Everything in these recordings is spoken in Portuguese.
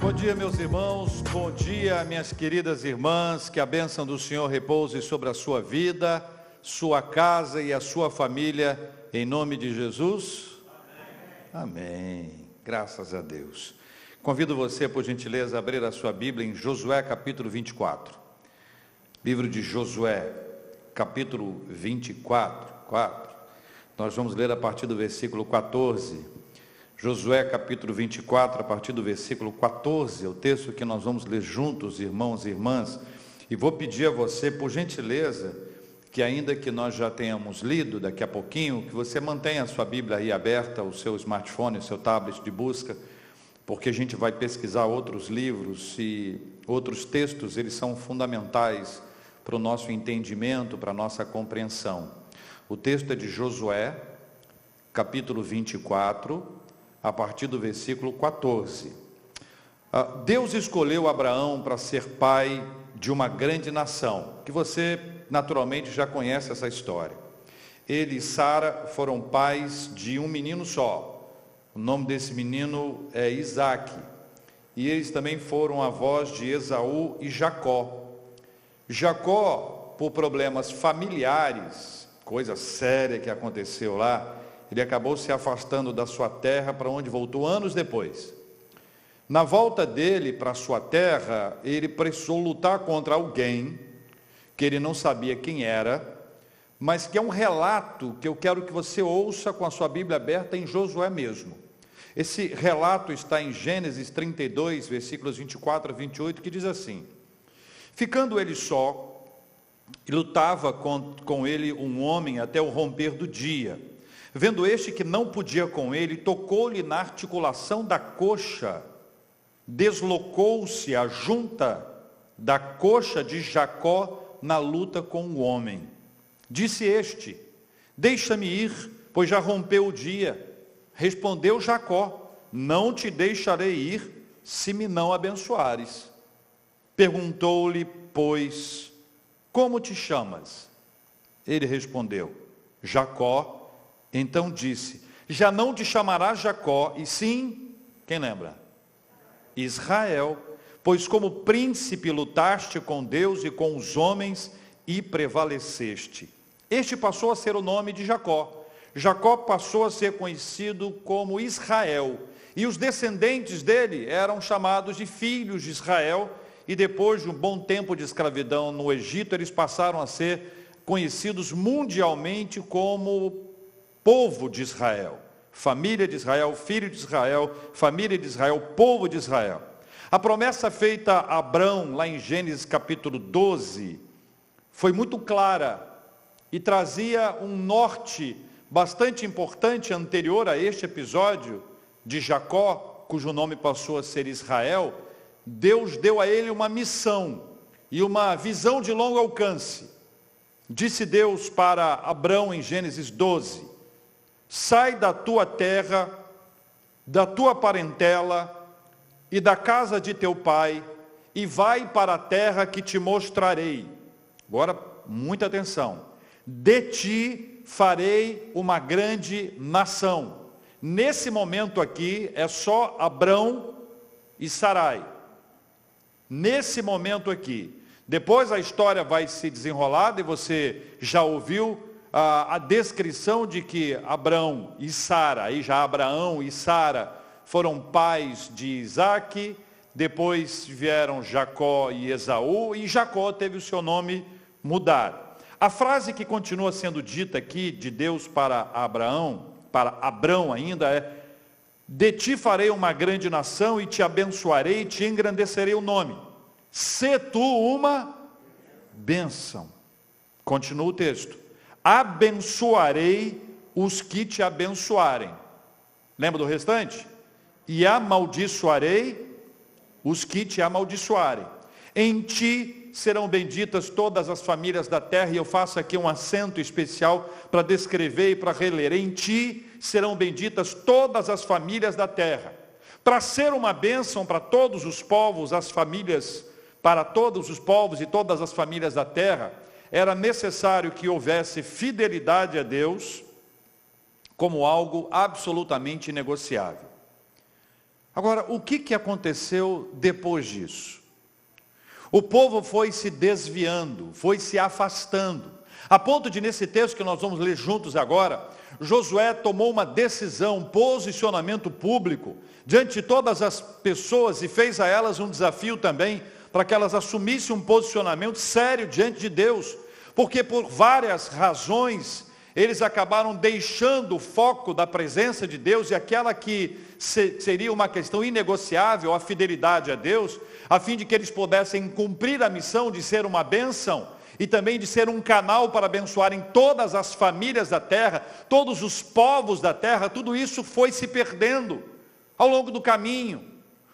Bom dia, meus irmãos, bom dia, minhas queridas irmãs, que a bênção do Senhor repouse sobre a sua vida, sua casa e a sua família, em nome de Jesus. Amém. Graças a Deus. Convido você, por gentileza, a abrir a sua Bíblia em Josué capítulo 24. Livro de Josué, capítulo 24. Nós vamos ler a partir do versículo 14. Josué capítulo 24, a partir do versículo 14, é o texto que nós vamos ler juntos, irmãos e irmãs, e vou pedir a você, por gentileza, que ainda que nós já tenhamos lido daqui a pouquinho, que você mantenha a sua Bíblia aí aberta, o seu smartphone, o seu tablet de busca, porque a gente vai pesquisar outros livros e outros textos, eles são fundamentais para o nosso entendimento, para a nossa compreensão. O texto é de Josué, capítulo 24, a partir do versículo 14. Deus escolheu Abraão para ser pai de uma grande nação, que você naturalmente já conhece essa história. Ele e Sara foram pais de um menino só. O nome desse menino é Isaque. E eles também foram avós de Esaú e Jacó. Jacó, por problemas familiares, coisa séria que aconteceu lá, ele acabou se afastando da sua terra, para onde voltou anos depois. Na volta dele para a sua terra, ele precisou lutar contra alguém, que ele não sabia quem era, mas que é um relato que eu quero que você ouça com a sua Bíblia aberta em Josué mesmo. Esse relato está em Gênesis 32, versículos 24 a 28, que diz assim: ficando ele só, lutava com ele um homem até o romper do dia. Vendo este que não podia com ele, tocou-lhe na articulação da coxa, deslocou-se a junta da coxa de Jacó na luta com o homem. Disse este: deixa-me ir, pois já rompeu o dia. Respondeu Jacó: não te deixarei ir, se me não abençoares. Perguntou-lhe, pois, como te chamas? Ele respondeu: Jacó. Então disse: já não te chamarás Jacó, e sim, quem lembra? Israel, pois como príncipe lutaste com Deus e com os homens e prevaleceste. Este passou a ser o nome de Jacó. Jacó passou a ser conhecido como Israel, e os descendentes dele eram chamados de filhos de Israel, e depois de um bom tempo de escravidão no Egito, eles passaram a ser conhecidos mundialmente como povo de Israel, família de Israel, filho de Israel, família de Israel, povo de Israel. A promessa feita a Abrão, lá em Gênesis capítulo 12, foi muito clara e trazia um norte bastante importante anterior a este episódio de Jacó, cujo nome passou a ser Israel. Deus deu a ele uma missão e uma visão de longo alcance. Disse Deus para Abrão em Gênesis 12: sai da tua terra, da tua parentela e da casa de teu pai, e vai para a terra que te mostrarei. Agora, muita atenção. De ti farei uma grande nação. Nesse momento aqui, é só Abrão e Sarai. Nesse momento aqui. Depois a história vai se desenrolar, e você já ouviu a descrição de que Abrão e Sara, aí já Abraão e Sara foram pais de Isaque, depois vieram Jacó e Esaú, e Jacó teve o seu nome mudado. A frase que continua sendo dita aqui de Deus para Abrão ainda é: de ti farei uma grande nação e te abençoarei e te engrandecerei o nome. Se tu uma bênção. Continua o texto. Abençoarei os que te abençoarem. Lembra do restante? E amaldiçoarei os que te amaldiçoarem. Em ti serão benditas todas as famílias da terra, e eu faço aqui um acento especial para descrever e para reler. Em ti serão benditas todas as famílias da terra. Para ser uma bênção para todos os povos, as famílias, para todos os povos e todas as famílias da terra, era necessário que houvesse fidelidade a Deus como algo absolutamente inegociável. Agora, o que aconteceu depois disso? O povo foi se desviando, foi se afastando, a ponto de, nesse texto que nós vamos ler juntos agora, Josué tomou uma decisão, um posicionamento público, diante de todas as pessoas, e fez a elas um desafio também, para que elas assumissem um posicionamento sério diante de Deus, porque por várias razões, eles acabaram deixando o foco da presença de Deus, e aquela que seria uma questão inegociável, a fidelidade a Deus, a fim de que eles pudessem cumprir a missão de ser uma bênção, e também de ser um canal para abençoarem todas as famílias da terra, todos os povos da terra. Tudo isso foi se perdendo ao longo do caminho.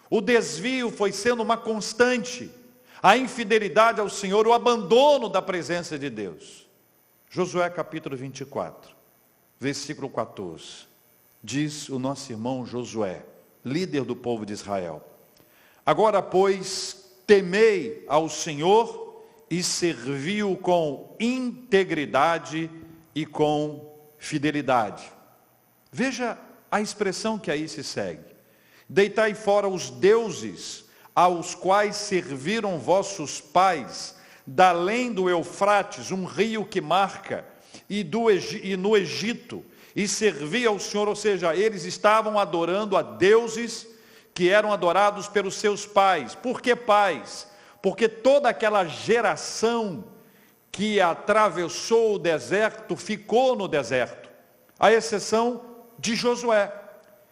O desvio foi sendo uma constante, a infidelidade ao Senhor, o abandono da presença de Deus. Josué capítulo 24, versículo 14, diz o nosso irmão Josué, líder do povo de Israel: agora, pois, temei ao Senhor e servi-o com integridade e com fidelidade. Veja a expressão que aí se segue: deitai fora os deuses aos quais serviram vossos pais, da além do Eufrates, um rio que marca, e no Egito, e servi ao Senhor. Ou seja, eles estavam adorando a deuses que eram adorados pelos seus pais. Por que pais? Porque toda aquela geração que atravessou o deserto, ficou no deserto, à exceção de Josué,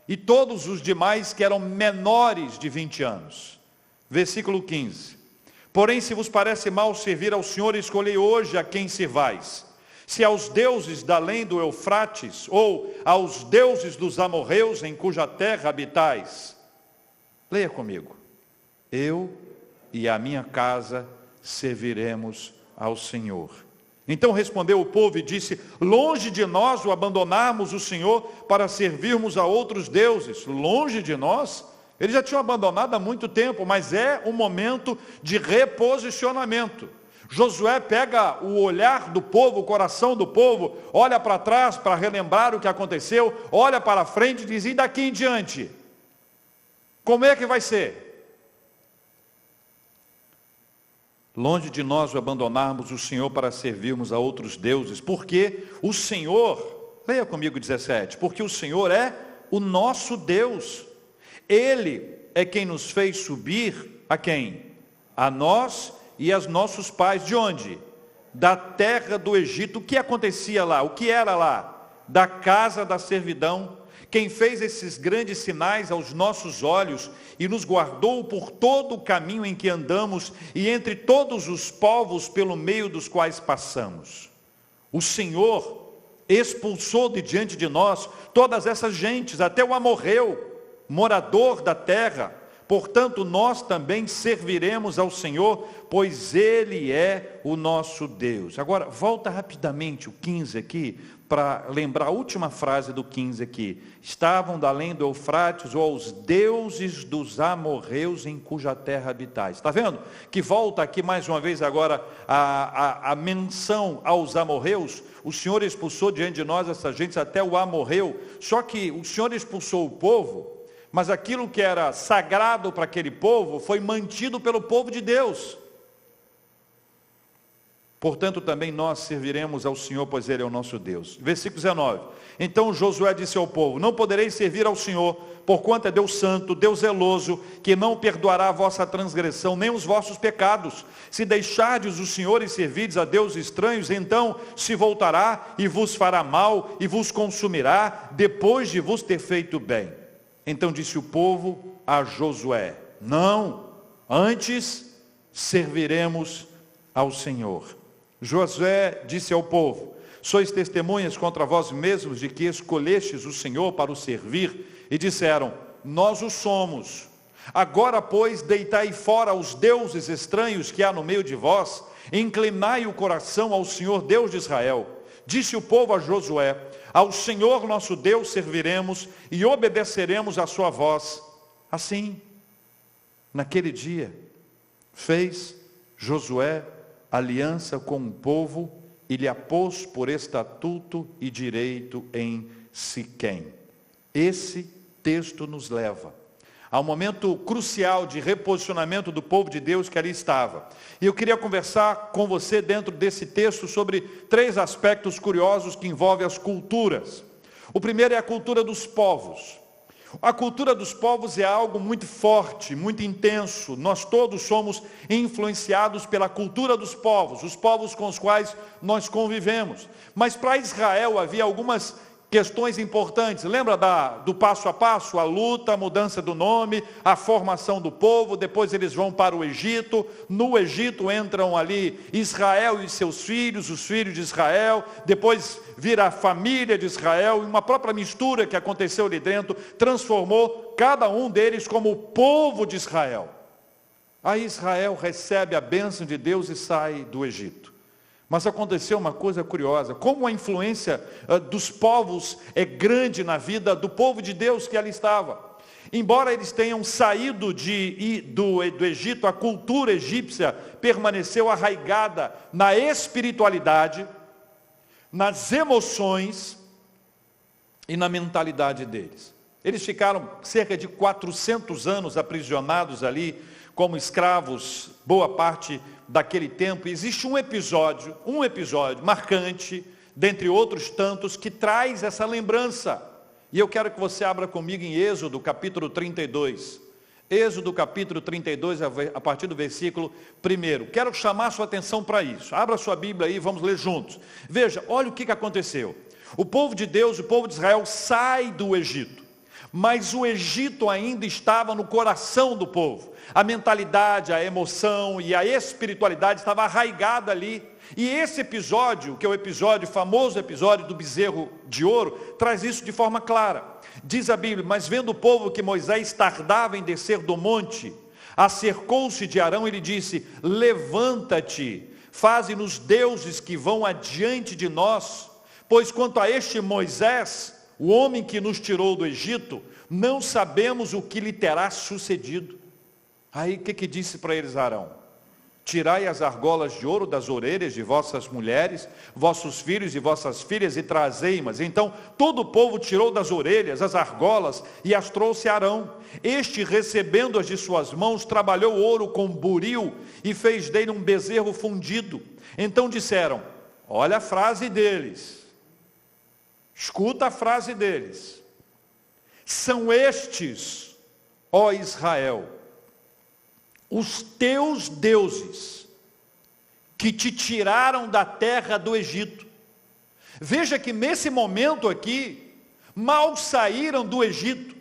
e todos os demais que eram menores de 20 anos. Versículo 15: porém, se vos parece mal servir ao Senhor, escolhei hoje a quem servais, se aos deuses da além do Eufrates, ou aos deuses dos amorreus, em cuja terra habitais. Leia comigo: eu e a minha casa serviremos ao Senhor. Então respondeu o povo e disse: longe de nós o abandonarmos o Senhor para servirmos a outros deuses. Longe de nós? Eles já tinham abandonado há muito tempo, mas é um momento de reposicionamento. Josué pega o olhar do povo, o coração do povo, olha para trás para relembrar o que aconteceu, olha para frente e diz: e daqui em diante? Como é que vai ser? Longe de nós o abandonarmos o Senhor para servirmos a outros deuses, porque o Senhor, leia comigo 17, porque o Senhor é o nosso Deus. Ele é quem nos fez subir a quem? A nós e aos nossos pais. De onde? Da terra do Egito. O que acontecia lá? O que era lá? Da casa da servidão. Quem fez esses grandes sinais aos nossos olhos e nos guardou por todo o caminho em que andamos e entre todos os povos pelo meio dos quais passamos. O Senhor expulsou de diante de nós todas essas gentes, até o amorreu, morador da terra. Portanto, nós também serviremos ao Senhor, pois Ele é o nosso Deus. Agora, volta rapidamente o 15 aqui, para lembrar a última frase do 15 aqui. Estavam da além do Eufrates, ou aos deuses dos amorreus em cuja terra habitais. Está vendo? Que volta aqui mais uma vez agora a menção aos amorreus. O Senhor expulsou diante de nós essa gente até o amorreu. Só que o Senhor expulsou o povo, mas aquilo que era sagrado para aquele povo foi mantido pelo povo de Deus. Portanto, também nós serviremos ao Senhor, pois Ele é o nosso Deus. Versículo 19. Então Josué disse ao povo: não podereis servir ao Senhor, porquanto é Deus santo, Deus zeloso, que não perdoará a vossa transgressão, nem os vossos pecados. Se deixardes o Senhor e servirdes a deuses estranhos, então se voltará e vos fará mal e vos consumirá, depois de vos ter feito bem. Então disse o povo a Josué: não, antes serviremos ao Senhor. Josué disse ao povo: sois testemunhas contra vós mesmos de que escolhestes o Senhor para o servir? E disseram: nós o somos. Agora, pois, deitai fora os deuses estranhos que há no meio de vós, inclinai o coração ao Senhor Deus de Israel. Disse o povo a Josué: ao Senhor nosso Deus serviremos e obedeceremos à sua voz. Assim, naquele dia, fez Josué aliança com o povo e lhe a pôs por estatuto e direito em Siquém. Esse texto nos leva Há um momento crucial de reposicionamento do povo de Deus que ali estava. E eu queria conversar com você dentro desse texto sobre 3 aspectos curiosos que envolvem as culturas. O primeiro é a cultura dos povos. A cultura dos povos é algo muito forte, muito intenso. Nós todos somos influenciados pela cultura dos povos, os povos com os quais nós convivemos. Mas para Israel havia algumas questões importantes. Lembra do passo a passo? A luta, a mudança do nome, a formação do povo. Depois eles vão para o Egito. No Egito entram ali Israel e seus filhos, os filhos de Israel. Depois vira a família de Israel. E uma própria mistura que aconteceu ali dentro transformou cada um deles como o povo de Israel. Aí Israel recebe a bênção de Deus e sai do Egito. Mas aconteceu uma coisa curiosa, como a influência dos povos é grande na vida do povo de Deus que ali estava. Embora eles tenham saído do Egito, a cultura egípcia permaneceu arraigada na espiritualidade, nas emoções e na mentalidade deles. Eles ficaram cerca de 400 anos aprisionados ali, como escravos, boa parte daquele tempo. Existe um episódio marcante, dentre outros tantos, que traz essa lembrança. E eu quero que você abra comigo em Êxodo, capítulo 32. Êxodo, capítulo 32, a partir do versículo 1. Quero chamar sua atenção para isso. Abra sua Bíblia aí e vamos ler juntos. Veja, olha o que aconteceu. O povo de Deus, o povo de Israel, sai do Egito. Mas o Egito ainda estava no coração do povo. A mentalidade, a emoção e a espiritualidade estava arraigada ali. E esse episódio, que é o famoso episódio do bezerro de ouro, traz isso de forma clara. Diz a Bíblia: mas vendo o povo que Moisés tardava em descer do monte, acercou-se de Arão e lhe disse: levanta-te, faze-nos deuses que vão adiante de nós, pois quanto a este Moisés, o homem que nos tirou do Egito, não sabemos o que lhe terá sucedido. Aí o que disse para eles Arão? Tirai as argolas de ouro das orelhas de vossas mulheres, vossos filhos e vossas filhas, e trazei-mas. Então todo o povo tirou das orelhas as argolas e as trouxe a Arão. Este, recebendo-as de suas mãos, trabalhou o ouro com buril e fez dele um bezerro fundido. Então disseram, olha a frase deles, escuta a frase deles: são estes, ó Israel, os teus deuses, que te tiraram da terra do Egito. Veja que nesse momento aqui, mal saíram do Egito.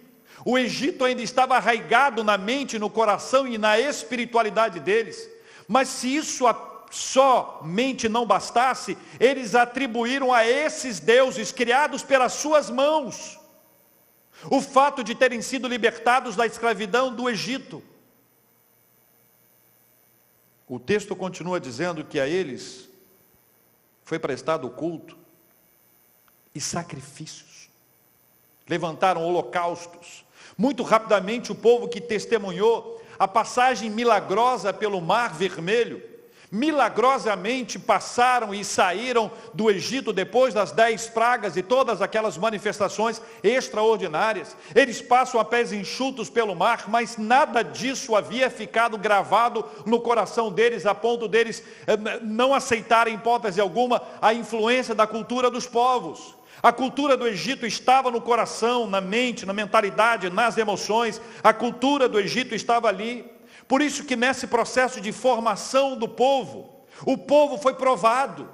O Egito ainda estava arraigado na mente, no coração e na espiritualidade deles. Mas se isso somente não bastasse, eles atribuíram a esses deuses, criados pelas suas mãos, o fato de terem sido libertados da escravidão do Egito. O texto continua dizendo que a eles foi prestado culto e sacrifícios. Levantaram holocaustos. Muito rapidamente o povo que testemunhou a passagem milagrosa pelo Mar Vermelho, milagrosamente passaram e saíram do Egito depois das 10 pragas e todas aquelas manifestações extraordinárias. Eles passam a pés enxutos pelo mar, mas nada disso havia ficado gravado no coração deles, a ponto deles não aceitarem, em hipótese alguma, a influência da cultura dos povos. A cultura do Egito estava no coração, na mente, na mentalidade, nas emoções. A cultura do Egito estava ali. Por isso que nesse processo de formação do povo, o povo foi provado.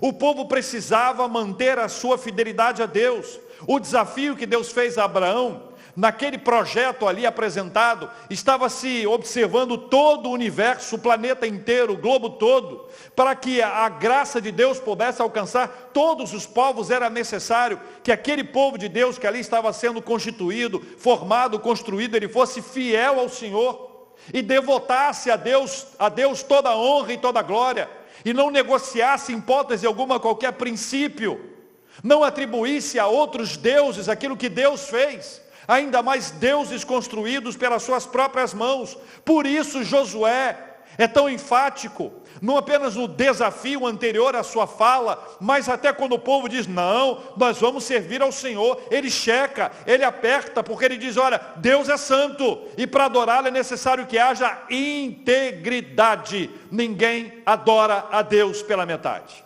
O povo precisava manter a sua fidelidade a Deus. O desafio que Deus fez a Abraão, naquele projeto ali apresentado, estava se observando todo o universo, o planeta inteiro, o globo todo, para que a graça de Deus pudesse alcançar todos os povos. Era necessário que aquele povo de Deus que ali estava sendo constituído, formado, construído, ele fosse fiel ao Senhor e devotasse a Deus toda a honra e toda a glória, e não negociasse em hipótese alguma qualquer princípio, não atribuísse a outros deuses aquilo que Deus fez, ainda mais deuses construídos pelas suas próprias mãos. Por isso Josué é tão enfático, não apenas no desafio anterior à sua fala, mas até quando o povo diz, não, nós vamos servir ao Senhor, ele checa, ele aperta, porque ele diz, olha, Deus é santo, e para adorá-lo é necessário que haja integridade, ninguém adora a Deus pela metade.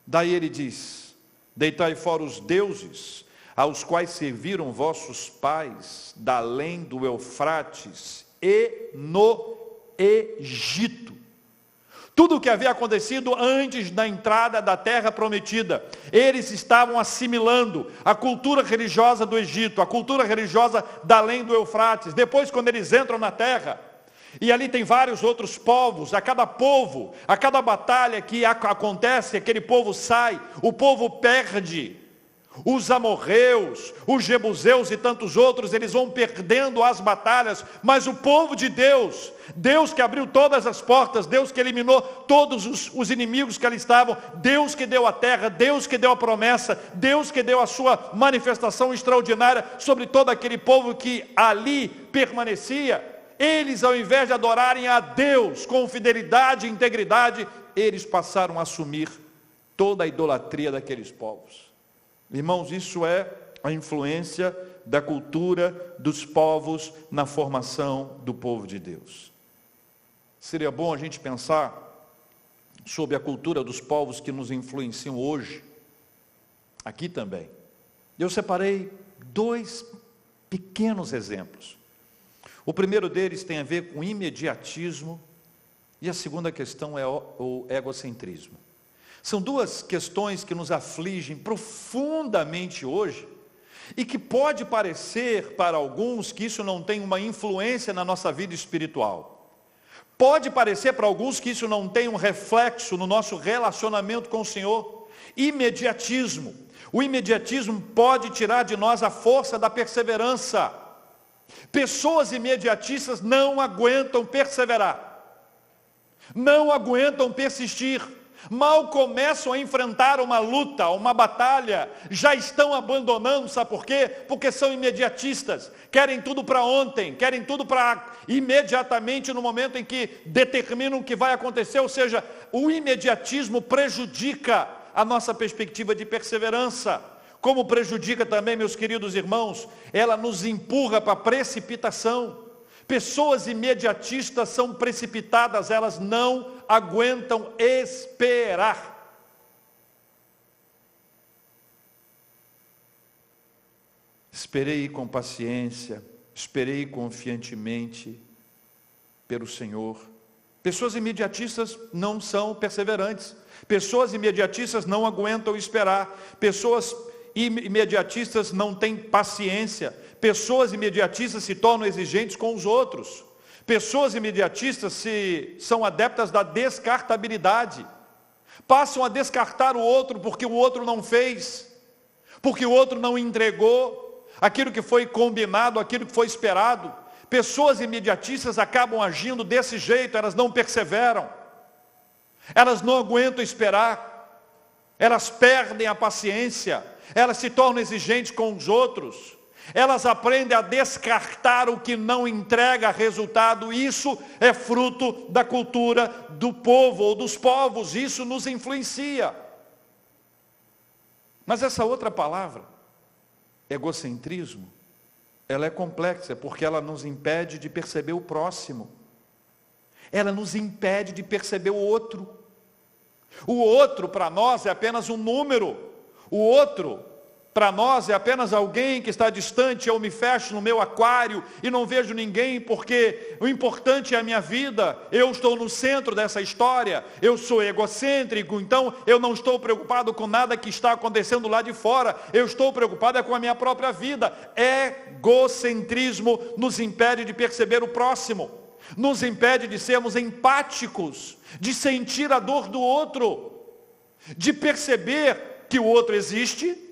Daí ele diz, deitai fora os deuses, aos quais serviram vossos pais, da além do Eufrates e no Egito. Tudo o que havia acontecido antes da entrada da terra prometida, eles estavam assimilando a cultura religiosa do Egito, a cultura religiosa da além do Eufrates. Depois, quando eles entram na terra, e ali tem vários outros povos, a cada povo, a cada batalha que acontece, aquele povo sai, o povo perde. Os amorreus, os jebuseus e tantos outros, eles vão perdendo as batalhas, mas o povo de Deus, Deus que abriu todas as portas, Deus que eliminou todos os inimigos que ali estavam, Deus que deu a terra, Deus que deu a promessa, Deus que deu a sua manifestação extraordinária sobre todo aquele povo que ali permanecia, eles, ao invés de adorarem a Deus com fidelidade e integridade, eles passaram a assumir toda a idolatria daqueles povos. Irmãos, isso é a influência da cultura dos povos na formação do povo de Deus. Seria bom a gente pensar sobre a cultura dos povos que nos influenciam hoje, aqui também. Eu separei 2 pequenos exemplos. O primeiro deles tem a ver com imediatismo e a segunda questão é o egocentrismo. São 2 questões que nos afligem profundamente hoje e que pode parecer para alguns que isso não tem uma influência na nossa vida espiritual. Pode parecer para alguns que isso não tem um reflexo no nosso relacionamento com o Senhor. Imediatismo. O imediatismo pode tirar de nós a força da perseverança. Pessoas imediatistas não aguentam perseverar. Não aguentam persistir. Mal começam a enfrentar uma luta, uma batalha, já estão abandonando, sabe por quê? Porque são imediatistas, querem tudo para ontem, querem tudo para imediatamente no momento em que determinam o que vai acontecer, ou seja, o imediatismo prejudica a nossa perspectiva de perseverança. Como prejudica também, meus queridos irmãos, ela nos empurra para a precipitação. Pessoas imediatistas são precipitadas, elas não aguentam esperar. Esperei com paciência, esperei confiantemente pelo Senhor. Pessoas imediatistas não são perseverantes. Pessoas imediatistas não aguentam esperar. Pessoas imediatistas não têm paciência. Pessoas imediatistas se tornam exigentes com os outros. Pessoas imediatistas são adeptas da descartabilidade. Passam a descartar o outro porque o outro não fez, porque o outro não entregou aquilo que foi combinado, aquilo que foi esperado. Pessoas imediatistas acabam agindo desse jeito, elas não perseveram, elas não aguentam esperar, elas perdem a paciência, elas se tornam exigentes com os outros. Elas aprendem a descartar o que não entrega resultado. Isso é fruto da cultura do povo ou dos povos. Isso nos influencia. Mas essa outra palavra, egocentrismo, ela é complexa porque ela nos impede de perceber o próximo. Ela nos impede de perceber o outro. O outro para nós é apenas um número. O outro para nós é apenas alguém que está distante. Eu me fecho no meu aquário e não vejo ninguém, porque o importante é a minha vida. Eu estou no centro dessa história. Eu sou egocêntrico, então eu não estou preocupado com nada que está acontecendo lá de fora. Eu estou preocupado com a minha própria vida. Egocentrismo nos impede de perceber o próximo. Nos impede de sermos empáticos, de sentir a dor do outro, de perceber que o outro existe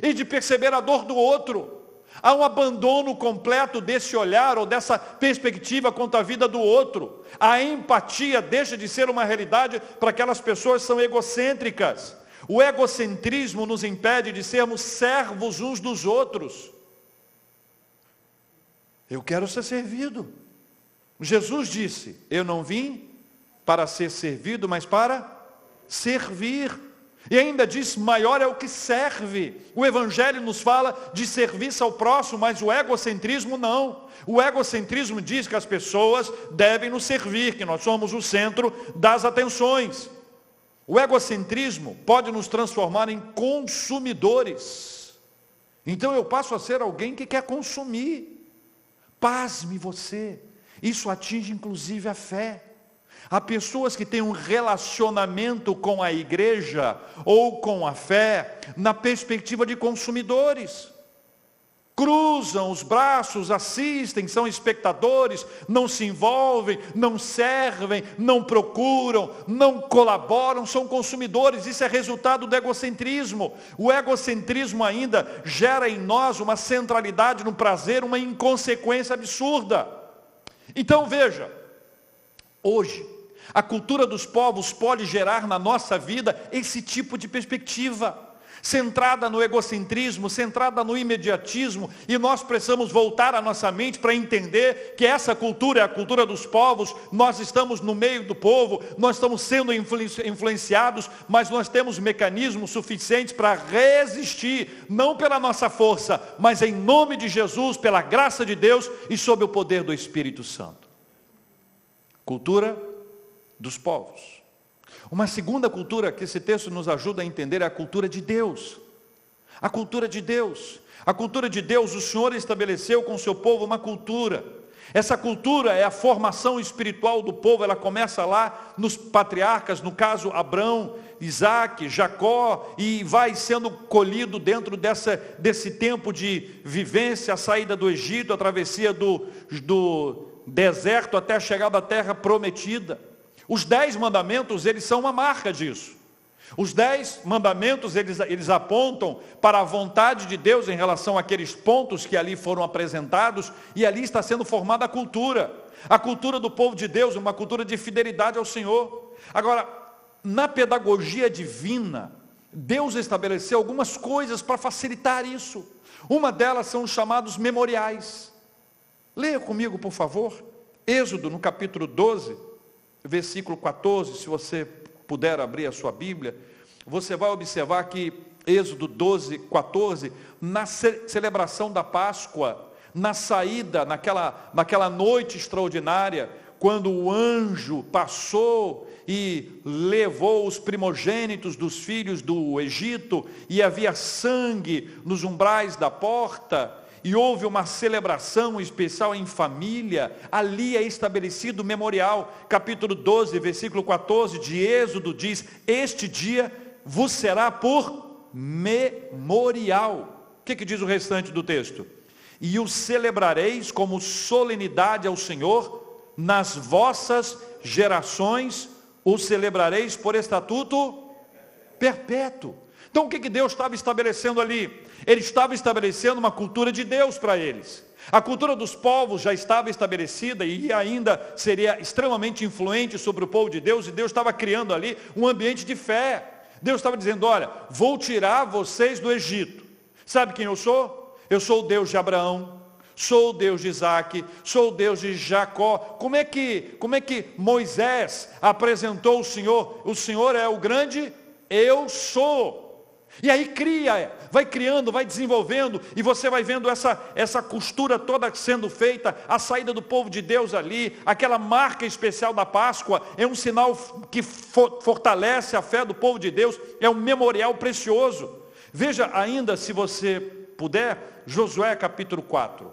e de perceber a dor do outro. Há um abandono completo desse olhar ou dessa perspectiva quanto à vida do outro. A empatia deixa de ser uma realidade para aquelas pessoas que são egocêntricas. O egocentrismo nos impede de sermos servos uns dos outros. Eu quero ser servido. Jesus disse, eu não vim para ser servido, mas para servir. E ainda diz, maior é o que serve. O Evangelho nos fala de serviço ao próximo, mas o egocentrismo não. O egocentrismo diz que as pessoas devem nos servir, que nós somos o centro das atenções. O egocentrismo pode nos transformar em consumidores. Então eu passo a ser alguém que quer consumir. Pasme você, isso atinge inclusive a fé. Há pessoas que têm um relacionamento com a igreja ou com a fé na perspectiva de consumidores. Cruzam os braços, assistem, são espectadores, não se envolvem, não servem, não procuram, não colaboram, são consumidores. Isso é resultado do egocentrismo. O egocentrismo ainda gera em nós uma centralidade no prazer, uma inconsequência absurda. Então veja, hoje, a cultura dos povos pode gerar na nossa vida esse tipo de perspectiva, centrada no egocentrismo, centrada no imediatismo, e nós precisamos voltar a nossa mente para entender que essa cultura é a cultura dos povos. Nós estamos no meio do povo, nós estamos sendo influenciados, mas nós temos mecanismos suficientes para resistir, não pela nossa força, mas em nome de Jesus, pela graça de Deus e sob o poder do Espírito Santo. Cultura dos povos. Uma segunda cultura que esse texto nos ajuda a entender é a cultura de Deus. A cultura de Deus. A cultura de Deus, o Senhor estabeleceu com o seu povo uma cultura. Essa cultura é a formação espiritual do povo, ela começa lá nos patriarcas, no caso Abrão, Isaac, Jacó, e vai sendo colhido dentro desse tempo de vivência, a saída do Egito, a travessia do deserto até a chegada à terra prometida. Os 10 mandamentos, eles são uma marca disso. Os 10 mandamentos, eles apontam para a vontade de Deus em relação àqueles pontos que ali foram apresentados, e ali está sendo formada a cultura. A cultura do povo de Deus, uma cultura de fidelidade ao Senhor. Agora, na pedagogia divina, Deus estabeleceu algumas coisas para facilitar isso. Uma delas são os chamados memoriais. Leia comigo, por favor, Êxodo, no capítulo 12, versículo 14, se você puder abrir a sua Bíblia, você vai observar que Êxodo 12, 14, na celebração da Páscoa, na saída, naquela noite extraordinária, quando o anjo passou e levou os primogênitos dos filhos do Egito, e havia sangue nos umbrais da porta, e houve uma celebração especial em família, ali é estabelecido o memorial. Capítulo 12, versículo 14 de Êxodo diz, este dia vos será por memorial. O que diz o restante do texto? E o celebrareis como solenidade ao Senhor, nas vossas gerações, o celebrareis por estatuto perpétuo. Então o que Deus estava estabelecendo ali? Ele estava estabelecendo uma cultura de Deus para eles. A cultura dos povos já estava estabelecida e ainda seria extremamente influente sobre o povo de Deus, e Deus estava criando ali um ambiente de fé. Deus estava dizendo, olha, vou tirar vocês do Egito. Sabe quem eu sou? Eu sou o Deus de Abraão, sou o Deus de Isaac, sou o Deus de Jacó. Como é que Moisés apresentou o Senhor? O Senhor é o grande eu sou. E aí vai criando, vai desenvolvendo, e você vai vendo essa costura toda sendo feita, a saída do povo de Deus ali, aquela marca especial da Páscoa, é um sinal que fortalece a fé do povo de Deus, é um memorial precioso. Veja ainda, se você puder, Josué capítulo 4.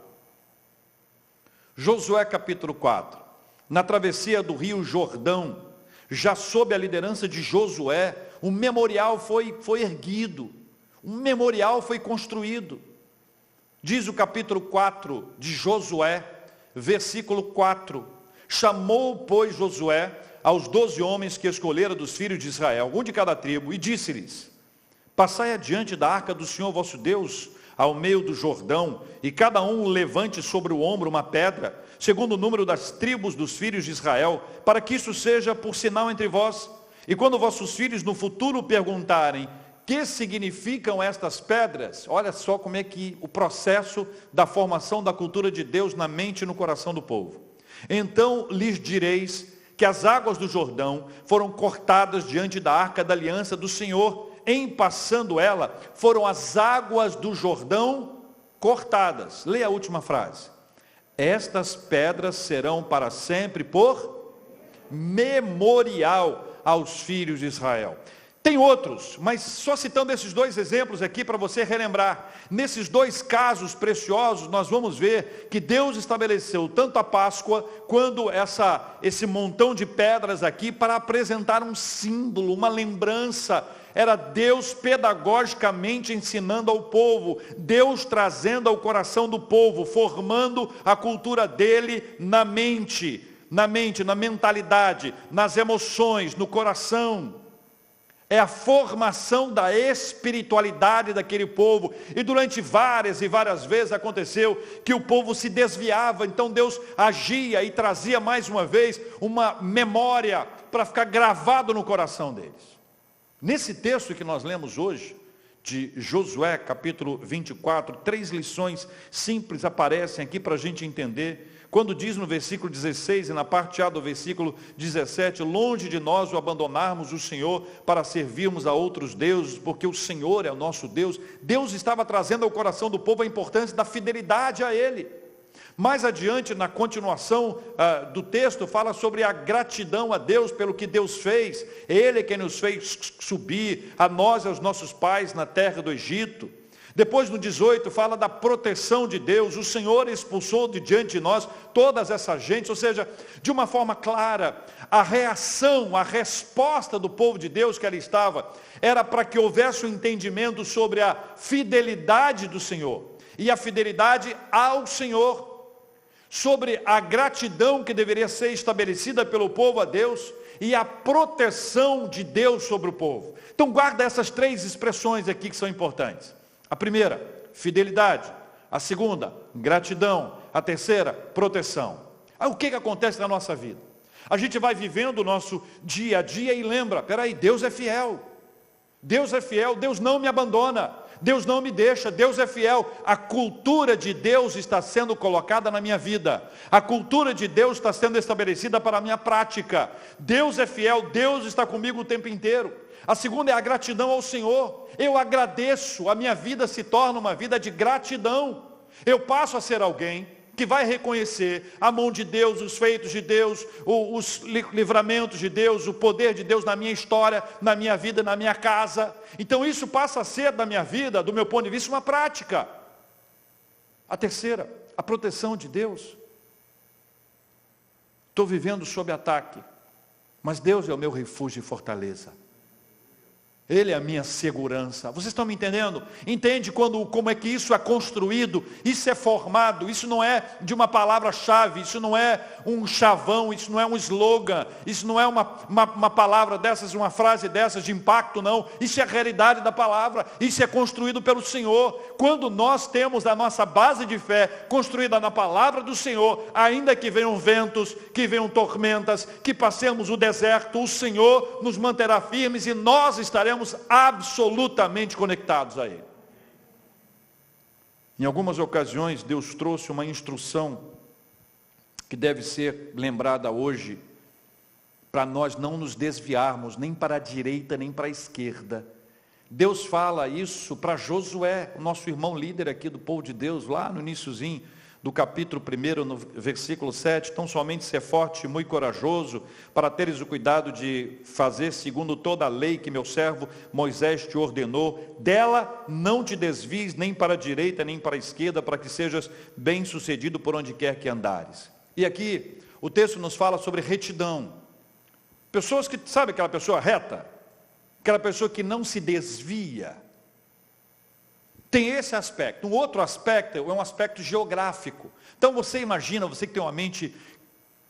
Josué capítulo 4, na travessia do rio Jordão, já sob a liderança de Josué, um memorial foi erguido, um memorial foi construído. Diz o capítulo 4 de Josué, versículo 4, chamou, pois, Josué aos 12 homens que escolhera dos filhos de Israel, um de cada tribo, e disse-lhes, passai adiante da arca do Senhor vosso Deus, ao meio do Jordão, e cada um levante sobre o ombro uma pedra, segundo o número das tribos dos filhos de Israel, para que isso seja por sinal entre vós. E quando vossos filhos no futuro perguntarem, que significam estas pedras? Olha só como é que o processo da formação da cultura de Deus na mente e no coração do povo. Então lhes direis que as águas do Jordão foram cortadas diante da arca da aliança do Senhor. Em passando ela, foram as águas do Jordão cortadas. Leia a última frase. Estas pedras serão para sempre por memorial aos filhos de Israel. Tem outros, mas só citando esses dois exemplos aqui para você relembrar. Nesses dois casos preciosos, nós vamos ver que Deus estabeleceu tanto a Páscoa, quanto esse montão de pedras aqui, para apresentar um símbolo, uma lembrança. Era Deus pedagogicamente ensinando ao povo, Deus trazendo ao coração do povo, formando a cultura dele na mente, na mentalidade, nas emoções, no coração. É a formação da espiritualidade daquele povo. E durante várias e várias vezes aconteceu que o povo se desviava. Então Deus agia e trazia mais uma vez uma memória para ficar gravado no coração deles. Nesse texto que nós lemos hoje, de Josué capítulo 24, 3 lições simples aparecem aqui para a gente entender. Quando diz no versículo 16 e na parte A do versículo 17, longe de nós o abandonarmos o Senhor para servirmos a outros deuses, porque o Senhor é o nosso Deus. Deus estava trazendo ao coração do povo a importância da fidelidade a Ele. Mais adiante, na continuação do texto, fala sobre a gratidão a Deus pelo que Deus fez. Ele é quem nos fez subir, a nós e aos nossos pais, na terra do Egito. Depois no 18 fala da proteção de Deus, o Senhor expulsou de diante de nós todas essas gentes, ou seja, de uma forma clara, a reação, a resposta do povo de Deus que ali estava, era para que houvesse um entendimento sobre a fidelidade do Senhor, e a fidelidade ao Senhor, sobre a gratidão que deveria ser estabelecida pelo povo a Deus, e a proteção de Deus sobre o povo. Então guarda essas 3 expressões aqui que são importantes. A primeira, fidelidade. A segunda, gratidão. A terceira, proteção. Aí o que acontece na nossa vida? A gente vai vivendo o nosso dia a dia e lembra, peraí, Deus é fiel. Deus é fiel, Deus não me abandona. Deus não me deixa, Deus é fiel. A cultura de Deus está sendo colocada na minha vida. A cultura de Deus está sendo estabelecida para a minha prática. Deus é fiel, Deus está comigo o tempo inteiro. A segunda é a gratidão ao Senhor. Eu agradeço, a minha vida se torna uma vida de gratidão. Eu passo a ser alguém que vai reconhecer a mão de Deus, os feitos de Deus, os livramentos de Deus, o poder de Deus na minha história, na minha vida, na minha casa. Então isso passa a ser da minha vida, do meu ponto de vista, uma prática. A terceira, a proteção de Deus. Estou vivendo sob ataque, mas Deus é o meu refúgio e fortaleza. Ele é a minha segurança. Vocês estão me entendendo? Entende como é que isso é construído, isso é formado, isso não é de uma palavra-chave, isso não é um chavão, isso não é um slogan, isso não é uma palavra dessas, uma frase dessas de impacto, não. Isso é a realidade da palavra, isso é construído pelo Senhor. Quando nós temos a nossa base de fé construída na palavra do Senhor, ainda que venham ventos, que venham tormentas, que passemos o deserto, o Senhor nos manterá firmes e nós estaremos absolutamente conectados a Ele. Em algumas ocasiões, Deus trouxe uma instrução que deve ser lembrada hoje, para nós não nos desviarmos, nem para a direita, nem para a esquerda. Deus fala isso para Josué, o nosso irmão líder aqui do povo de Deus, lá no iniciozinho do capítulo 1, no versículo 7, tão somente ser forte e muito corajoso, para teres o cuidado de fazer segundo toda a lei que meu servo Moisés te ordenou, dela não te desvies nem para a direita nem para a esquerda, para que sejas bem sucedido por onde quer que andares. E aqui o texto nos fala sobre retidão. Pessoas que, sabe aquela pessoa reta? Aquela pessoa que não se desvia. Tem esse aspecto. Um outro aspecto é um aspecto geográfico. Então você imagina, você que tem uma mente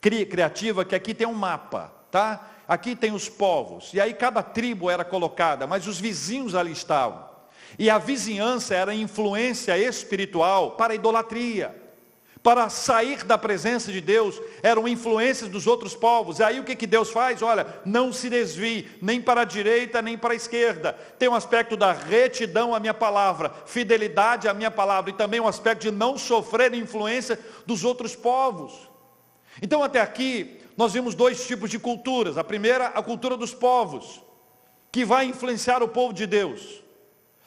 criativa, que aqui tem um mapa, tá? Aqui tem os povos, e aí cada tribo era colocada, mas os vizinhos ali estavam. E a vizinhança era influência espiritual para a idolatria. Para sair da presença de Deus, eram influências dos outros povos. E aí o que Deus faz? Olha, não se desvie, nem para a direita, nem para a esquerda. Tem um aspecto da retidão à minha palavra, fidelidade à minha palavra, e também um aspecto de não sofrer influência dos outros povos. Então até aqui nós vimos dois tipos de culturas. A primeira, a cultura dos povos, que vai influenciar o povo de Deus.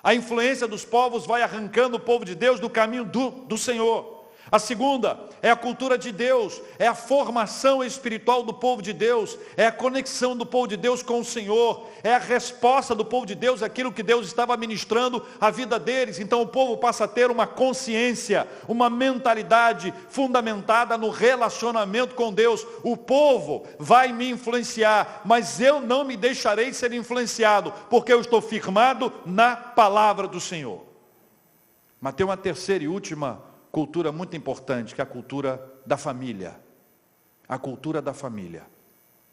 A influência dos povos vai arrancando o povo de Deus do caminho do Senhor. A segunda é a cultura de Deus, é a formação espiritual do povo de Deus, é a conexão do povo de Deus com o Senhor, é a resposta do povo de Deus àquilo que Deus estava ministrando à vida deles. Então o povo passa a ter uma consciência, uma mentalidade fundamentada no relacionamento com Deus. O povo vai me influenciar, mas eu não me deixarei ser influenciado, porque eu estou firmado na palavra do Senhor. Mas tem uma terceira e última cultura muito importante, que é a cultura da família. A cultura da família.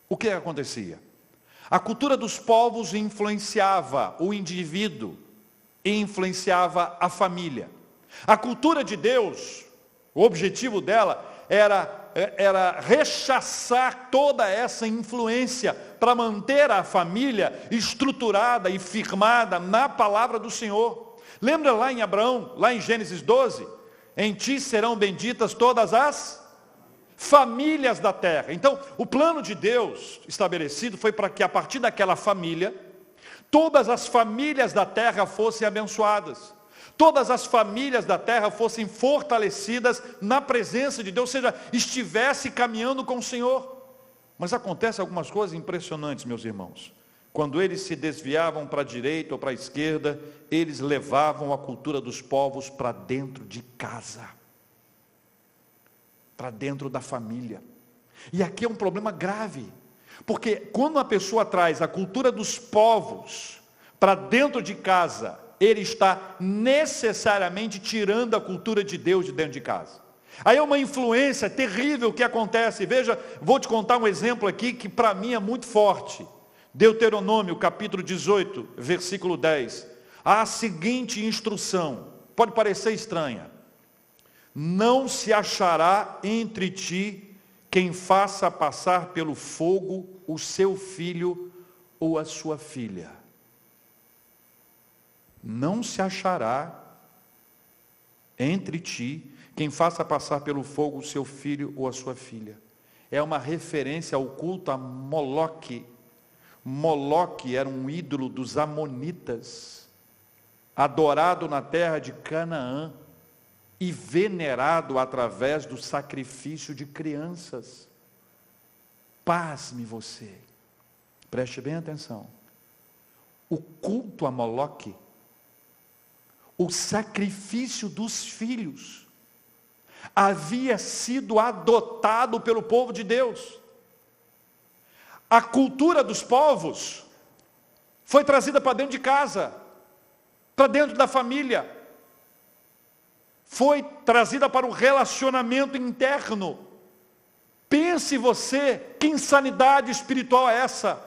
O que acontecia? A cultura dos povos influenciava o indivíduo e influenciava a família. A cultura de Deus, o objetivo dela era rechaçar toda essa influência para manter a família estruturada e firmada na palavra do Senhor. Lembra lá em Abraão, lá em Gênesis 12? Em ti serão benditas todas as famílias da terra. Então, o plano de Deus estabelecido foi para que a partir daquela família, todas as famílias da terra fossem abençoadas. Todas as famílias da terra fossem fortalecidas na presença de Deus, ou seja, estivesse caminhando com o Senhor. Mas acontece algumas coisas impressionantes, meus irmãos. Quando eles se desviavam para a direita ou para a esquerda, eles levavam a cultura dos povos para dentro de casa, para dentro da família. E aqui é um problema grave, porque quando uma pessoa traz a cultura dos povos para dentro de casa, ele está necessariamente tirando a cultura de Deus de dentro de casa. Aí é uma influência terrível que acontece. Veja, vou te contar um exemplo aqui que para mim é muito forte. Deuteronômio, capítulo 18, versículo 10. Há a seguinte instrução, pode parecer estranha. Não se achará entre ti quem faça passar pelo fogo o seu filho ou a sua filha. Não se achará entre ti quem faça passar pelo fogo o seu filho ou a sua filha. É uma referência ao culto a Moloque. Moloque era um ídolo dos amonitas, adorado na terra de Canaã e venerado através do sacrifício de crianças. Pasme você, preste bem atenção. O culto a Moloque, o sacrifício dos filhos, havia sido adotado pelo povo de Deus. A cultura dos povos foi trazida para dentro de casa, para dentro da família, foi trazida para o relacionamento interno. Pense você, que insanidade espiritual é essa?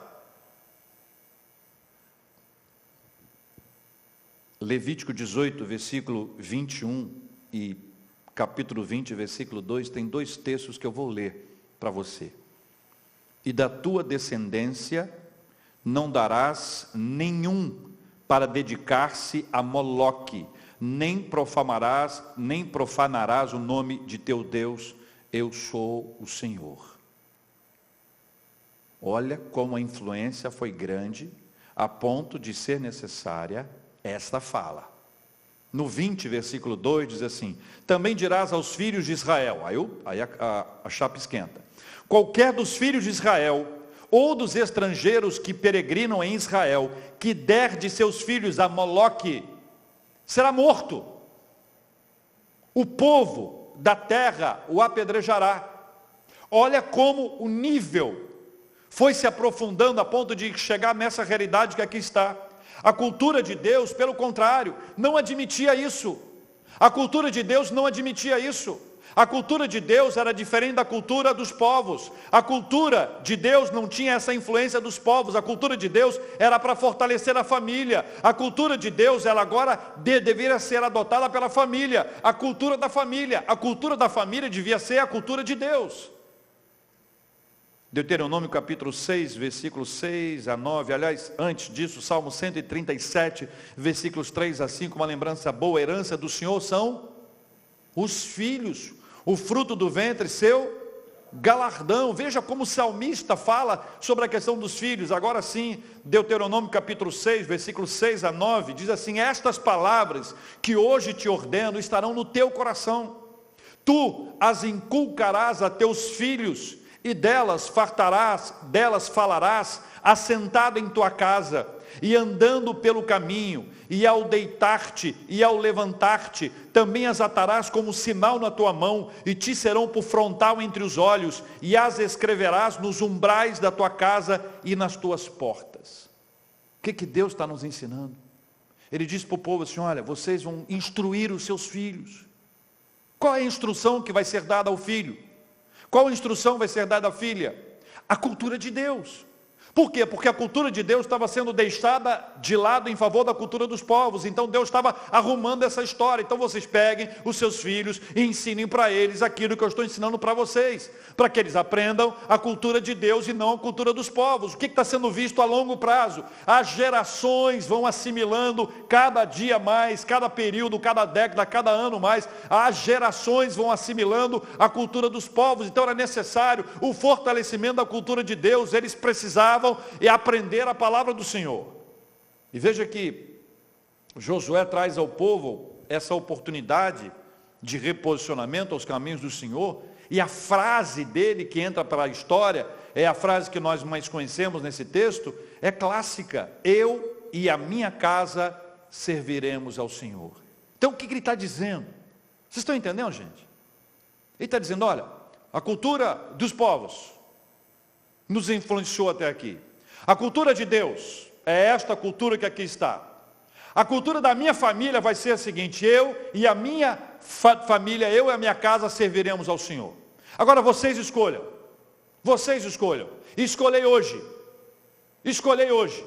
Levítico 18, versículo 21 e capítulo 20, versículo 2, tem dois textos que eu vou ler para você. E da tua descendência não darás nenhum para dedicar-se a Moloque, nem profanarás o nome de teu Deus, eu sou o Senhor. Olha como a influência foi grande, a ponto de ser necessária esta fala. No 20, versículo 2, diz assim: também dirás aos filhos de Israel, aí a chapa esquenta. Qualquer dos filhos de Israel, ou dos estrangeiros que peregrinam em Israel, que der de seus filhos a Moloque, será morto. O povo da terra o apedrejará. Olha como o nível foi se aprofundando a ponto de chegar nessa realidade que aqui está. A cultura de Deus, pelo contrário, não admitia isso. A cultura de Deus não admitia isso. A cultura de Deus era diferente da cultura dos povos. A cultura de Deus não tinha essa influência dos povos. A cultura de Deus era para fortalecer a família. A cultura de Deus, ela agora deveria ser adotada pela família. A cultura da família devia ser a cultura de Deus. Deuteronômio capítulo 6, versículos 6 a 9, aliás, antes disso, Salmo 137, versículos 3 a 5, uma lembrança boa, a herança do Senhor são os filhos, o fruto do ventre seu galardão. Veja como o salmista fala sobre a questão dos filhos. Agora sim, Deuteronômio capítulo 6, versículos 6 a 9, diz assim: estas palavras que hoje te ordeno estarão no teu coração. Tu as inculcarás a teus filhos, e delas fartarás, delas falarás, assentado em tua casa, e andando pelo caminho, e ao deitar-te e ao levantar-te, também as atarás como sinal na tua mão, e te serão por frontal entre os olhos, e as escreverás nos umbrais da tua casa e nas tuas portas. O que Deus está nos ensinando? Ele diz para o povo assim: olha, vocês vão instruir os seus filhos. Qual é a instrução que vai ser dada ao filho? Qual a instrução vai ser dada à filha? A cultura de Deus. Por quê? Porque a cultura de Deus estava sendo deixada de lado em favor da cultura dos povos. Então Deus estava arrumando essa história. Então vocês peguem os seus filhos e ensinem para eles aquilo que eu estou ensinando para vocês, para que eles aprendam a cultura de Deus e não a cultura dos povos. O que está sendo visto a longo prazo? As gerações vão assimilando cada dia mais, cada período, cada década, cada ano mais. As gerações vão assimilando a cultura dos povos. Então era necessário o fortalecimento da cultura de Deus. Eles precisavam aprender a palavra do Senhor. E veja que Josué traz ao povo essa oportunidade de reposicionamento aos caminhos do Senhor, e a frase dele que entra para a história, é a frase que nós mais conhecemos nesse texto, é clássica: eu e a minha casa serviremos ao Senhor. Então o que ele está dizendo? Vocês estão entendendo, gente? Ele está dizendo: olha, a cultura dos povos nos influenciou até aqui. A cultura de Deus é esta cultura que aqui está. A cultura da minha família vai ser a seguinte: eu e a minha família, eu e a minha casa serviremos ao Senhor. Agora vocês escolham. Vocês escolham. Escolhei hoje. Escolhei hoje.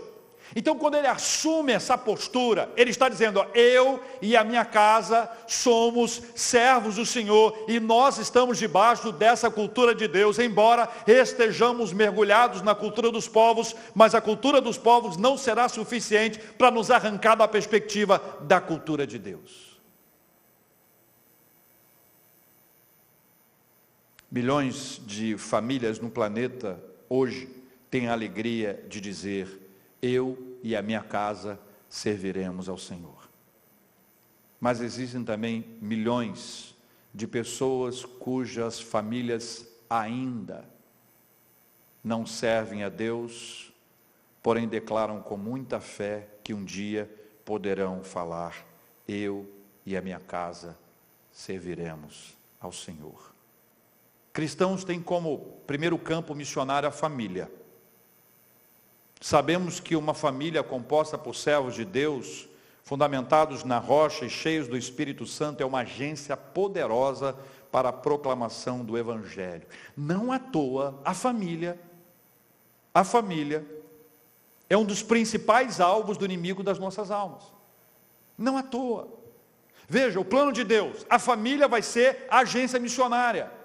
Então, quando ele assume essa postura, ele está dizendo: ó, eu e a minha casa somos servos do Senhor, e nós estamos debaixo dessa cultura de Deus, embora estejamos mergulhados na cultura dos povos, mas a cultura dos povos não será suficiente para nos arrancar da perspectiva da cultura de Deus. Milhões de famílias no planeta hoje têm a alegria de dizer: eu e a minha casa serviremos ao Senhor. Mas existem também milhões de pessoas cujas famílias ainda não servem a Deus, porém declaram com muita fé que um dia poderão falar: eu e a minha casa serviremos ao Senhor. Cristãos têm como primeiro campo missionário a família. Sabemos que uma família composta por servos de Deus, fundamentados na rocha e cheios do Espírito Santo, é uma agência poderosa para a proclamação do Evangelho. Não à toa, a família é um dos principais alvos do inimigo das nossas almas. Não à toa. Veja, o plano de Deus: a família vai ser a agência missionária.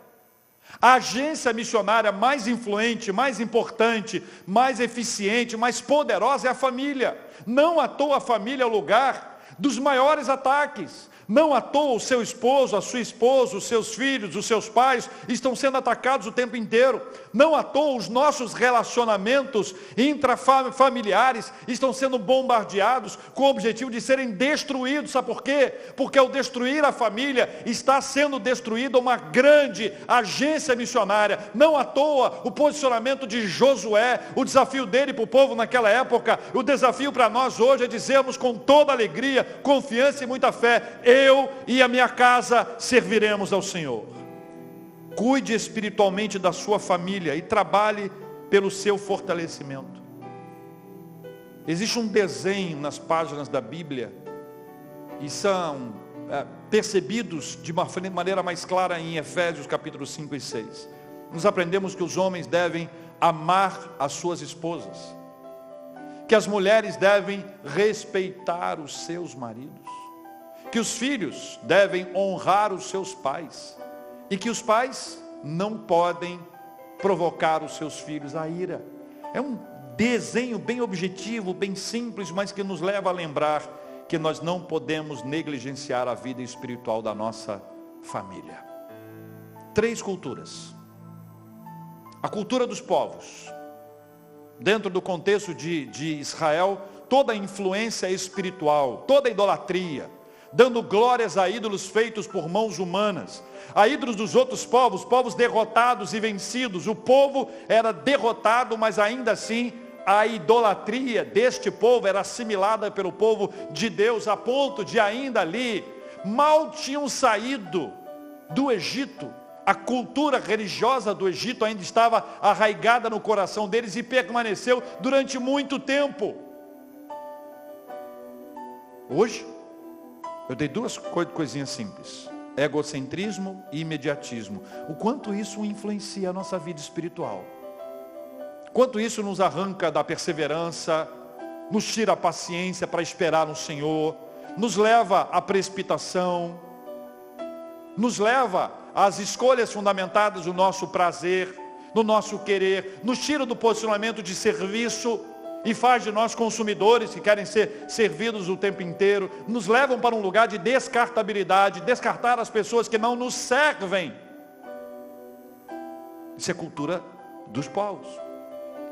A agência missionária mais influente, mais importante, mais eficiente, mais poderosa é a família. Não à toa a família é o lugar dos maiores ataques. Não à toa o seu esposo, a sua esposa, os seus filhos, os seus pais estão sendo atacados o tempo inteiro. Não à toa os nossos relacionamentos intrafamiliares estão sendo bombardeados com o objetivo de serem destruídos. Sabe por quê? Porque ao destruir a família, está sendo destruída uma grande agência missionária. Não à toa o posicionamento de Josué, o desafio dele para o povo naquela época, o desafio para nós hoje é dizermos com toda alegria, confiança e muita fé: eu e a minha casa serviremos ao Senhor. Cuide espiritualmente da sua família e trabalhe pelo seu fortalecimento. Existe um desenho nas páginas da Bíblia, e são percebidos de uma maneira mais clara em Efésios capítulo 5 e 6. Nós aprendemos que os homens devem amar as suas esposas, que as mulheres devem respeitar os seus maridos, que os filhos devem honrar os seus pais, e que os pais não podem provocar os seus filhos à ira. É um desenho bem objetivo, bem simples, mas que nos leva a lembrar que nós não podemos negligenciar a vida espiritual da nossa família. 3 culturas. A cultura dos povos, dentro do contexto de Israel, toda a influência espiritual, toda a idolatria, dando glórias a ídolos feitos por mãos humanas, a ídolos dos outros povos, povos derrotados e vencidos. O povo era derrotado, mas ainda assim a idolatria deste povo era assimilada pelo povo de Deus, a ponto de ainda ali, mal tinham saído do Egito, a cultura religiosa do Egito ainda estava arraigada no coração deles e permaneceu durante muito tempo. Hoje, eu dei duas coisinhas simples: egocentrismo e imediatismo. O quanto isso influencia a nossa vida espiritual. Quanto isso nos arranca da perseverança, nos tira a paciência para esperar no Senhor, nos leva à precipitação, nos leva às escolhas fundamentadas no nosso prazer, no nosso querer, nos tira do posicionamento de serviço e faz de nós consumidores que querem ser servidos o tempo inteiro, nos levam para um lugar de descartabilidade, descartar as pessoas que não nos servem. Isso é cultura dos povos.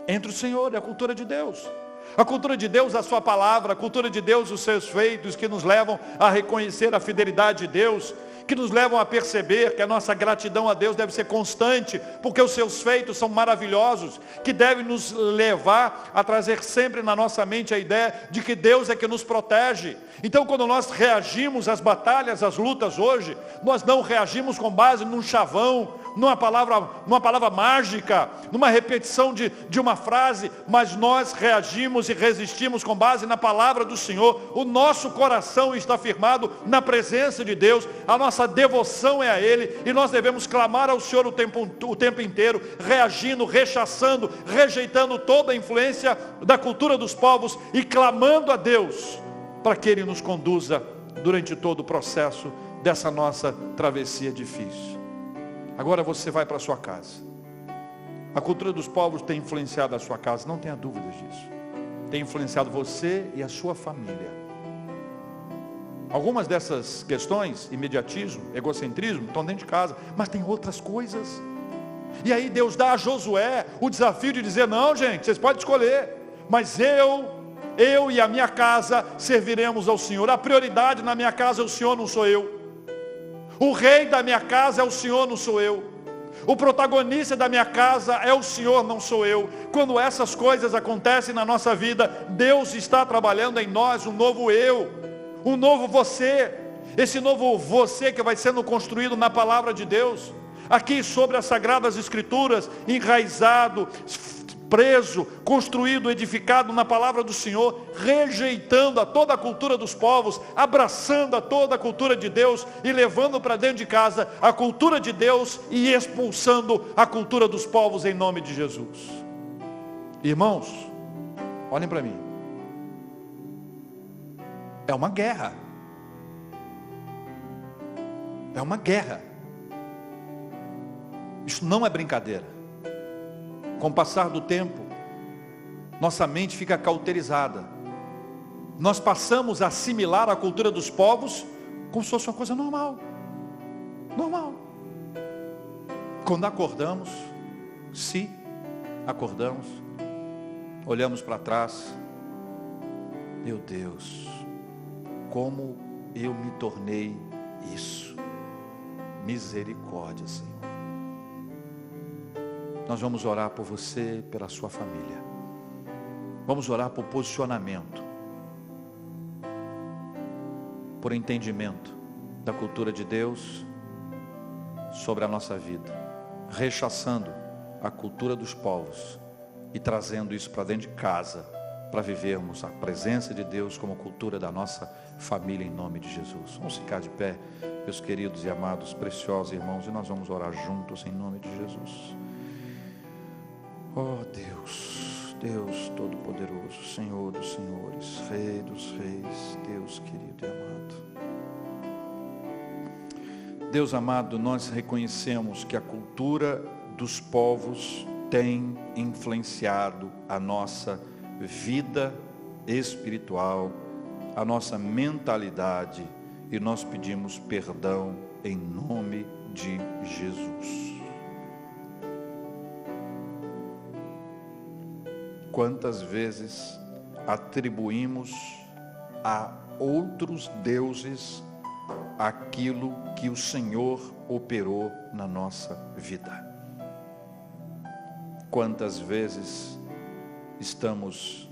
Entre o Senhor e a cultura de Deus. A cultura de Deus, a sua palavra, a cultura de Deus, os seus feitos, que nos levam a reconhecer a fidelidade de Deus, que nos levam a perceber que a nossa gratidão a Deus deve ser constante, porque os seus feitos são maravilhosos, que deve nos levar a trazer sempre na nossa mente a ideia de que Deus é que nos protege. Então, quando nós reagimos às batalhas, às lutas hoje, nós não reagimos com base num chavão, numa palavra mágica, numa repetição de uma frase, mas nós reagimos e resistimos com base na palavra do Senhor. O nosso coração está firmado na presença de Deus, a nossa devoção é a Ele, e nós devemos clamar ao Senhor o tempo inteiro, reagindo, rechaçando, rejeitando toda a influência da cultura dos povos e clamando a Deus para que Ele nos conduza durante todo o processo dessa nossa travessia difícil. Agora você vai para a sua casa. A cultura dos povos tem influenciado a sua casa, não tenha dúvidas disso. Tem influenciado você e a sua família. Algumas dessas questões, imediatismo, egocentrismo, estão dentro de casa, mas tem outras coisas. E aí Deus dá a Josué o desafio de dizer: não, gente, vocês podem escolher, mas eu e a minha casa serviremos ao Senhor. A prioridade na minha casa é o Senhor, não sou eu. O rei da minha casa é o Senhor, não sou eu. O protagonista da minha casa é o Senhor, não sou eu. Quando essas coisas acontecem na nossa vida, Deus está trabalhando em nós um novo eu, um novo você. Esse novo você que vai sendo construído na palavra de Deus, aqui sobre as Sagradas Escrituras, enraizado, preso, construído, edificado na palavra do Senhor, rejeitando a toda a cultura dos povos, abraçando a toda a cultura de Deus e levando para dentro de casa a cultura de Deus e expulsando a cultura dos povos em nome de Jesus. Irmãos, olhem para mim. É uma guerra. É uma guerra. Isso não é brincadeira. Com o passar do tempo, nossa mente fica cauterizada. Nós passamos a assimilar a cultura dos povos como se fosse uma coisa normal. Normal. Quando acordamos, se acordamos, olhamos para trás, meu Deus, como eu me tornei isso. Misericórdia, Senhor. Nós vamos orar por você, pela sua família. Vamos orar por posicionamento, por entendimento da cultura de Deus sobre a nossa vida, rechaçando a cultura dos povos e trazendo isso para dentro de casa, para vivermos a presença de Deus como cultura da nossa família em nome de Jesus. Vamos ficar de pé, meus queridos e amados, preciosos irmãos, e nós vamos orar juntos em nome de Jesus. Oh Deus, Deus Todo-Poderoso, Senhor dos Senhores, Rei dos Reis, Deus querido e amado. Deus amado, nós reconhecemos que a cultura dos povos tem influenciado a nossa vida espiritual, a nossa mentalidade, e nós pedimos perdão em nome de Jesus. Quantas vezes atribuímos a outros deuses aquilo que o Senhor operou na nossa vida? Quantas vezes estamos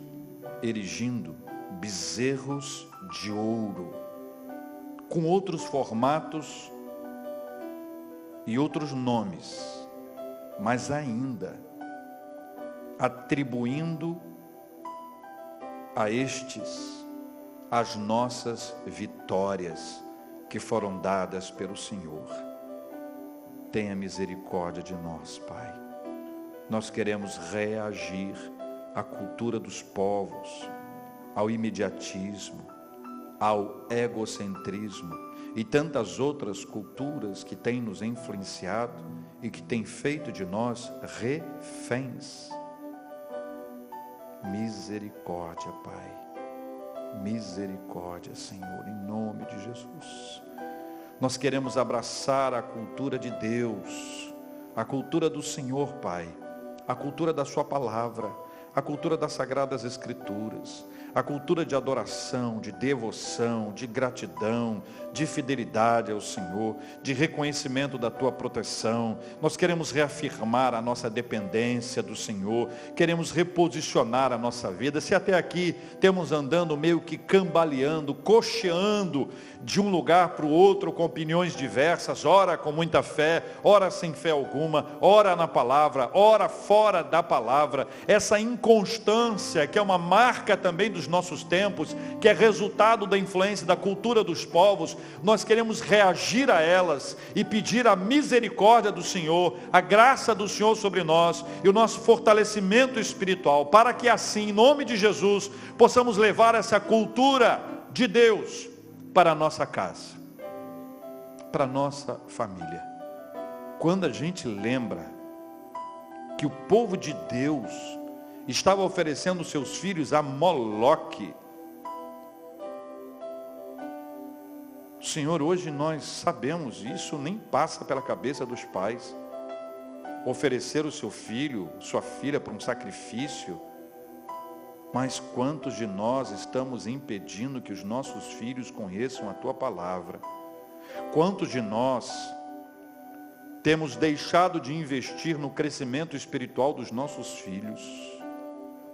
erigindo bezerros de ouro, com outros formatos e outros nomes, mas ainda atribuindo a estes as nossas vitórias que foram dadas pelo Senhor. Tenha misericórdia de nós, Pai. Nós queremos reagir à cultura dos povos, ao imediatismo, ao egocentrismo e tantas outras culturas que têm nos influenciado e que têm feito de nós reféns. Misericórdia, Pai. Misericórdia, Senhor, em nome de Jesus. Nós queremos abraçar a cultura de Deus, a cultura do Senhor, Pai, a cultura da Sua palavra, a cultura das Sagradas Escrituras, a cultura de adoração, de devoção, de gratidão, de fidelidade ao Senhor, de reconhecimento da Tua proteção. Nós queremos reafirmar a nossa dependência do Senhor, queremos reposicionar a nossa vida. Se até aqui temos andando meio que cambaleando, cocheando de um lugar para o outro com opiniões diversas, ora com muita fé, ora sem fé alguma, ora na palavra, ora fora da palavra, essa inconstância que é uma marca também dos nossos tempos, que é resultado da influência da cultura dos povos, nós queremos reagir a elas e pedir a misericórdia do Senhor, a graça do Senhor sobre nós e o nosso fortalecimento espiritual, para que assim, em nome de Jesus, possamos levar essa cultura de Deus para a nossa casa, para a nossa família. Quando a gente lembra que o povo de Deus estava oferecendo seus filhos a Moloque, Senhor, hoje nós sabemos, isso nem passa pela cabeça dos pais, oferecer o seu filho, sua filha para um sacrifício. Mas quantos de nós estamos impedindo que os nossos filhos conheçam a Tua palavra? Quantos de nós temos deixado de investir no crescimento espiritual dos nossos filhos?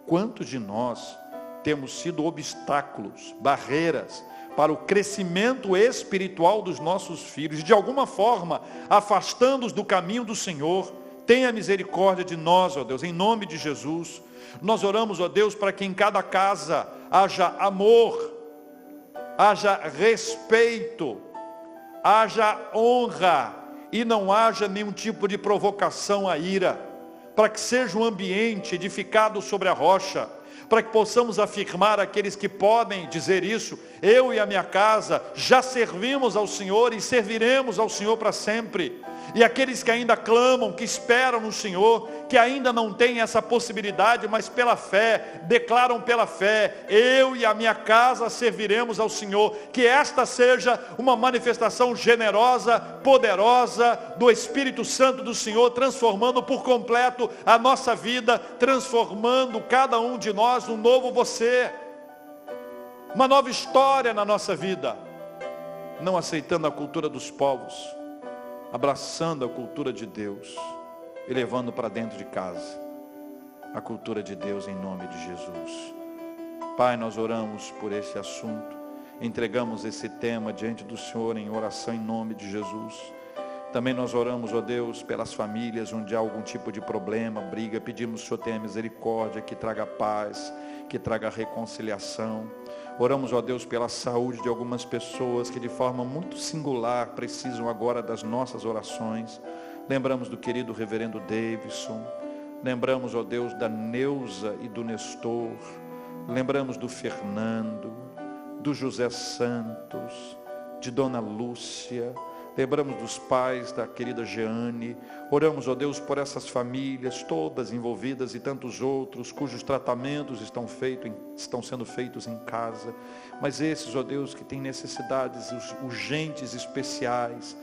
Quantos de nós temos sido obstáculos, barreiras para o crescimento espiritual dos nossos filhos, de alguma forma afastando-os do caminho do Senhor? Tenha misericórdia de nós, ó Deus, em nome de Jesus. Nós oramos, ó Deus, para que em cada casa haja amor, haja respeito, haja honra e não haja nenhum tipo de provocação à ira, para que seja um ambiente edificado sobre a rocha, para que possamos afirmar aqueles que podem dizer isso: eu e a minha casa já servimos ao Senhor e serviremos ao Senhor para sempre. E aqueles que ainda clamam, que esperam no Senhor, que ainda não têm essa possibilidade, mas pela fé, declaram pela fé: eu e a minha casa serviremos ao Senhor. Que esta seja uma manifestação generosa, poderosa do Espírito Santo do Senhor, transformando por completo a nossa vida, transformando cada um de nós num novo você, uma nova história na nossa vida, não aceitando a cultura dos povos, abraçando a cultura de Deus e levando para dentro de casa a cultura de Deus em nome de Jesus. Pai, nós oramos por esse assunto, entregamos esse tema diante do Senhor em oração em nome de Jesus. Também nós oramos, ó Deus, pelas famílias onde há algum tipo de problema, briga, pedimos que o Senhor tenha misericórdia, que traga paz, que traga reconciliação. Oramos, ó Deus, pela saúde de algumas pessoas que de forma muito singular precisam agora das nossas orações. Lembramos do querido reverendo Davidson, lembramos, ó Deus, da Neuza e do Nestor, lembramos do Fernando, do José Santos, de Dona Lúcia, lembramos dos pais da querida Jeane. Oramos, ó Deus, por essas famílias todas envolvidas e tantos outros cujos tratamentos estão sendo feitos em casa. Mas esses, ó Deus, que têm necessidades urgentes, especiais,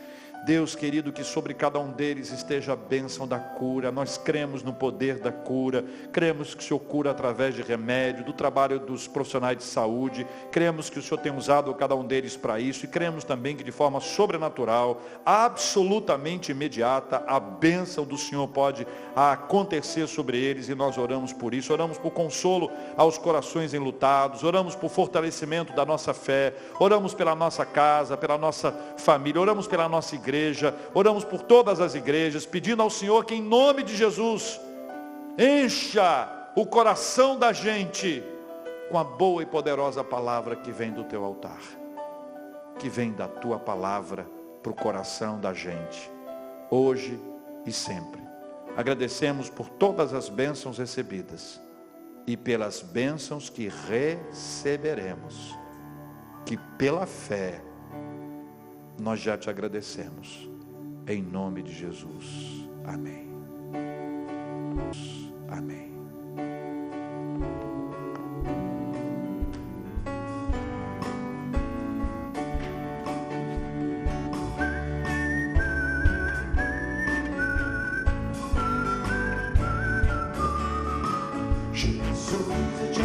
Deus querido, que sobre cada um deles esteja a bênção da cura. Nós cremos no poder da cura, cremos que o Senhor cura através de remédio, do trabalho dos profissionais de saúde, cremos que o Senhor tem usado cada um deles para isso, e cremos também que de forma sobrenatural, absolutamente imediata, a bênção do Senhor pode acontecer sobre eles, e nós oramos por isso. Oramos por consolo aos corações enlutados, oramos por fortalecimento da nossa fé, oramos pela nossa casa, pela nossa família, oramos pela nossa igreja, oramos por todas as igrejas, pedindo ao Senhor que em nome de Jesus, encha o coração da gente com a boa e poderosa palavra que vem do teu altar, que vem da tua palavra para o coração da gente, hoje e sempre. Agradecemos por todas as bênçãos recebidas e pelas bênçãos que receberemos, que pela fé nós já te agradecemos, em nome de Jesus, amém. Amém.